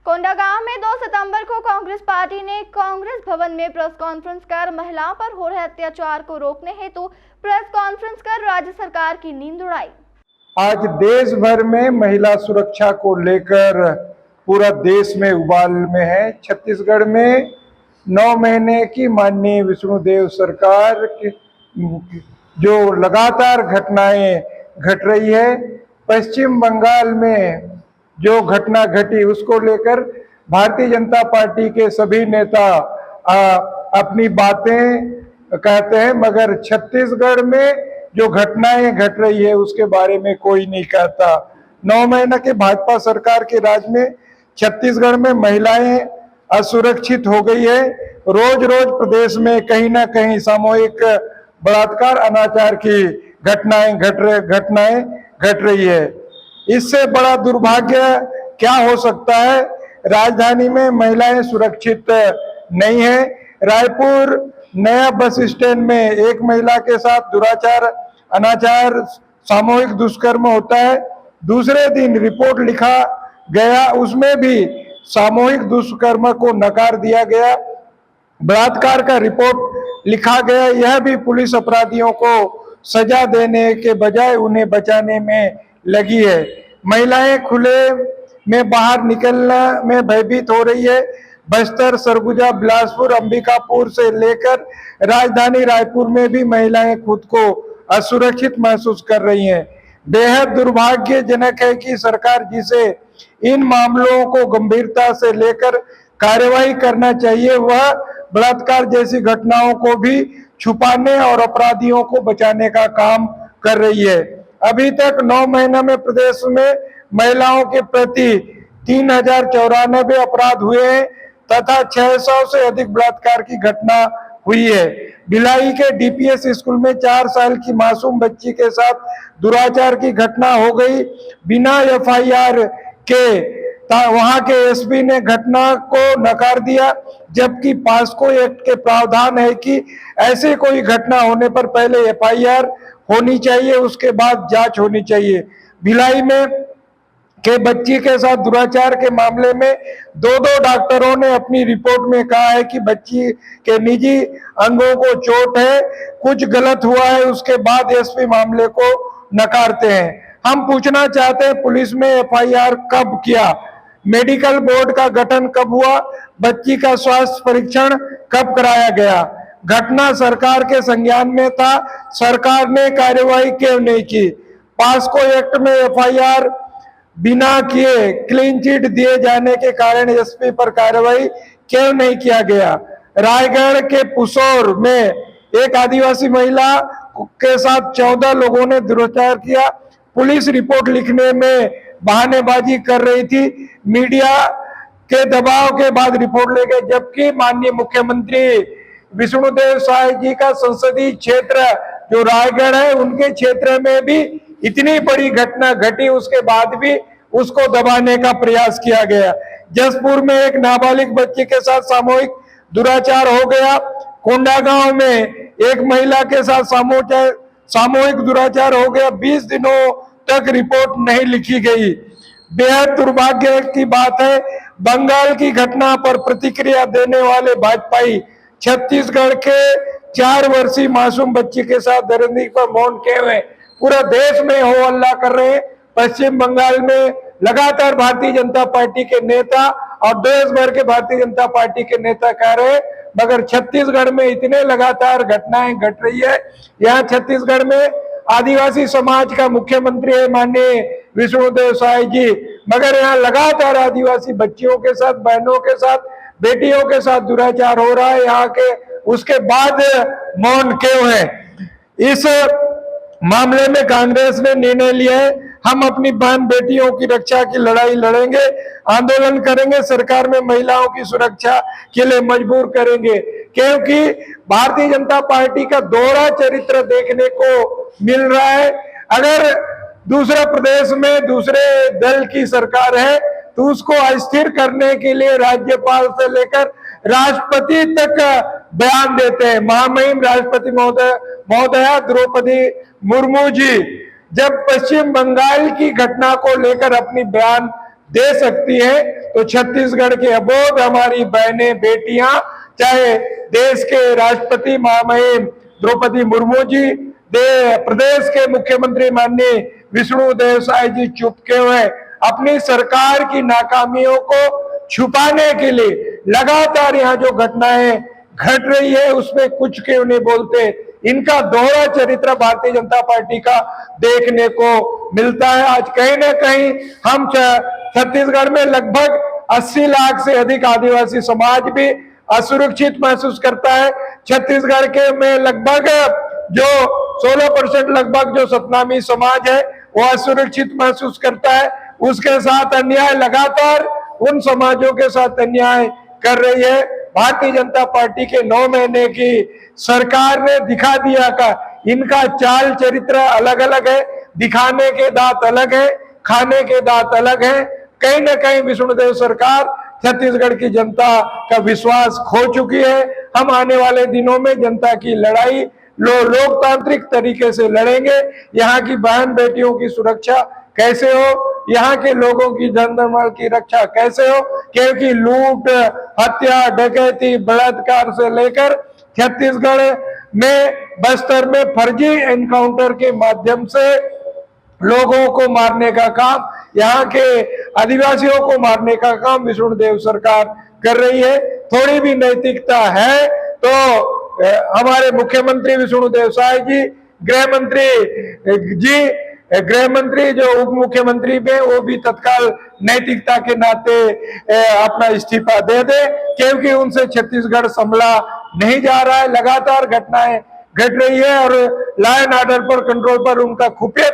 कोंडागांव में 2 सितंबर को कांग्रेस पार्टी ने कांग्रेस भवन में प्रेस कॉन्फ्रेंस कर महिलाओं पर हो रहे अत्याचार को रोकने हेतु प्रेस कॉन्फ्रेंस कर राज्य सरकार की नींद उड़ाई। आज देश भर में महिला सुरक्षा को लेकर पूरा देश में उबाल में है। छत्तीसगढ़ में 9 महीने की माननीय विष्णुदेव सरकार की जो लगातार घटनाएं घट रही है, पश्चिम बंगाल में जो घटना घटी उसको लेकर भारतीय जनता पार्टी के सभी नेता अपनी बातें कहते हैं, मगर छत्तीसगढ़ में जो घटनाएं घट रही है उसके बारे में कोई नहीं कहता। 9 महीने के भाजपा सरकार के राज में छत्तीसगढ़ में महिलाएं असुरक्षित हो गई है। रोज रोज प्रदेश में कहीं ना कहीं सामूहिक बलात्कार, अनाचार की घटनाएं घट रही है। इससे बड़ा दुर्भाग्य क्या हो सकता है? राजधानी में महिलाएं सुरक्षित नहीं है। रायपुर नया बस स्टैंड में एक महिला के साथ दुराचार, अनाचार, सामूहिक दुष्कर्म होता है। दूसरे दिन रिपोर्ट लिखा गया, उसमें भी सामूहिक दुष्कर्म को नकार दिया गया। बलात्कार का रिपोर्ट लिखा गया, यह भी पुलिस अपराधियों को सजा देने के बजाय उन्हें बचाने में लगी है। महिलाएं खुले में बाहर निकलने में भयभीत हो रही है। बस्तर, सरगुजा, बिलासपुर, अंबिकापुर से लेकर राजधानी रायपुर में भी महिलाएं खुद को असुरक्षित महसूस कर रही हैं। बेहद दुर्भाग्यजनक है कि सरकार, जिसे इन मामलों को गंभीरता से लेकर कार्रवाई करना चाहिए, वह बलात्कार जैसी घटनाओं को भी छुपाने और अपराधियों को बचाने का काम कर रही है। अभी तक 9 महीने में प्रदेश में महिलाओं के प्रति 3094 अपराध हुए हैं तथा 600 से अधिक बलात्कार की घटना हुई है। भिलाई के डीपीएस स्कूल में 4 साल की मासूम बच्ची के साथ दुराचार की घटना हो गई। बिना एफआईआर के वहां के एसपी ने घटना को नकार दिया, जबकि पास्को एक्ट के प्रावधान है कि ऐसे कोई घटना होने पर पहले एफआईआर होनी चाहिए, उसके बाद जांच होनी चाहिए। भिलाई में के बच्ची के साथ दुराचार के मामले में 2 डॉक्टरों ने अपनी रिपोर्ट में कहा है कि बच्ची के निजी अंगों को चोट है, कुछ गलत हुआ है, उसके बाद एसपी मामले को नकारते हैं। हम पूछना चाहते हैं, पुलिस में एफआईआर कब किया? मेडिकल बोर्ड का गठन कब हुआ? बच्ची का स्वास्थ्य परीक्षण कब कराया गया? घटना सरकार के संज्ञान में था, सरकार ने कार्यवाही क्यों नहीं की? पास्को एक्ट में एफआईआर बिना किए क्लीन चिट दिए जाने के कारण एसपी पर कार्रवाई क्यों नहीं किया गया? रायगढ़ के पुसौर में एक आदिवासी महिला के साथ 14 लोगों ने दुराचार किया। पुलिस रिपोर्ट लिखने में बहानेबाजी कर रही थी, मीडिया के दबाव के बाद रिपोर्ट ले गए, जबकि माननीय मुख्यमंत्री विष्णुदेव साय जी का संसदीय क्षेत्र जो रायगढ़ है, उनके क्षेत्र में भी इतनी बड़ी घटना घटी, उसके बाद भी उसको दबाने का प्रयास किया गया। जसपुर में एक नाबालिग बच्ची के साथ सामूहिक दुराचार हो गया। कोंडागांव में एक महिला के साथ सामूहिक दुराचार हो गया। 20 दिनों तक रिपोर्ट नहीं लिखी गई। बेहद दुर्भाग्य की बात है, बंगाल की घटना पर प्रतिक्रिया देने वाले भाजपाई छत्तीसगढ़ के 4 वर्षीय मासूम बच्ची के साथ दरिंदगी पर मौन किए हुए पूरा देश में हो हल्ला कर रहे हैं। पश्चिम बंगाल में लगातार भारतीय जनता पार्टी के नेता और देश भर के भारतीय जनता पार्टी के नेता कह रहे हैं, मगर छत्तीसगढ़ में इतने लगातार घटनाएं घट रही है। यहाँ छत्तीसगढ़ में आदिवासी समाज का मुख्यमंत्री है माननीय विष्णुदेव साय जी, मगर यहाँ लगातार आदिवासी बच्चियों के साथ, बहनों के साथ, बेटियों के साथ दुराचार हो रहा है। यहाँ के उसके बाद मौन क्यों है? इस मामले में कांग्रेस ने निर्णय लिया है, हम अपनी बहन बेटियों की रक्षा की लड़ाई लड़ेंगे, आंदोलन करेंगे, सरकार में महिलाओं की सुरक्षा के लिए मजबूर करेंगे, क्योंकि भारतीय जनता पार्टी का दोहरा चरित्र देखने को मिल रहा है। अगर दूसरे प्रदेश में दूसरे दल की सरकार है तो उसको अस्थिर करने के लिए राज्यपाल से लेकर राष्ट्रपति तक बयान देते हैं। महामहिम राष्ट्रपति महोदया द्रौपदी मुर्मू जी जब पश्चिम बंगाल की घटना को लेकर अपनी बयान दे सकती है तो छत्तीसगढ़ के अबोध हमारी बहनें बेटियां, चाहे देश के राष्ट्रपति महामहिम द्रौपदी मुर्मू जी, प्रदेश के मुख्यमंत्री माननीय विष्णुदेव साय जी चुपके हुए अपनी सरकार की नाकामियों को छुपाने के लिए लगातार यहाँ जो घटनाएं घट रही है उसमें कुछ क्यों नहीं बोलते। इनका दोहरा चरित्र भारतीय जनता पार्टी का देखने को मिलता है। आज कहीं ना कहीं हम छत्तीसगढ़ में लगभग 80 लाख से अधिक आदिवासी समाज भी असुरक्षित महसूस करता है। छत्तीसगढ़ के में लगभग जो 16% लगभग जो सतनामी समाज है वो असुरक्षित महसूस करता है। उसके साथ अन्याय लगातार उन समाजों के साथ अन्याय कर रही है। भारतीय जनता पार्टी के 9 महीने की सरकार ने दिखा दिया का इनका चाल चरित्र अलग अलग है, दिखाने के दांत अलग है, खाने के दांत अलग है। कहीं ना कहीं विष्णुदेव सरकार छत्तीसगढ़ की जनता का विश्वास खो चुकी है। हम आने वाले दिनों में जनता की लड़ाई लोकतांत्रिक तरीके से लड़ेंगे। यहाँ की बहन बेटियों की सुरक्षा कैसे हो, यहाँ के लोगों की धन माल की रक्षा कैसे हो, क्योंकि लूट, हत्या, डकैती, बलात्कार से लेकर छत्तीसगढ़ में बस्तर में फर्जी एनकाउंटर के माध्यम से लोगों को मारने का काम, यहाँ के आदिवासियों को मारने का काम विष्णुदेव सरकार कर रही है। थोड़ी भी नैतिकता है तो हमारे मुख्यमंत्री विष्णुदेव साय जी, गृह मंत्री जो उप मुख्यमंत्री में वो भी तत्काल नैतिकता के नाते अपना इस्तीफा दे दे, क्योंकि उनसे छत्तीसगढ़ संभला नहीं जा रहा है। लगातार घटनाएं घट रही है और लॉ एंड ऑर्डर पर कंट्रोल पर उनका खुफिया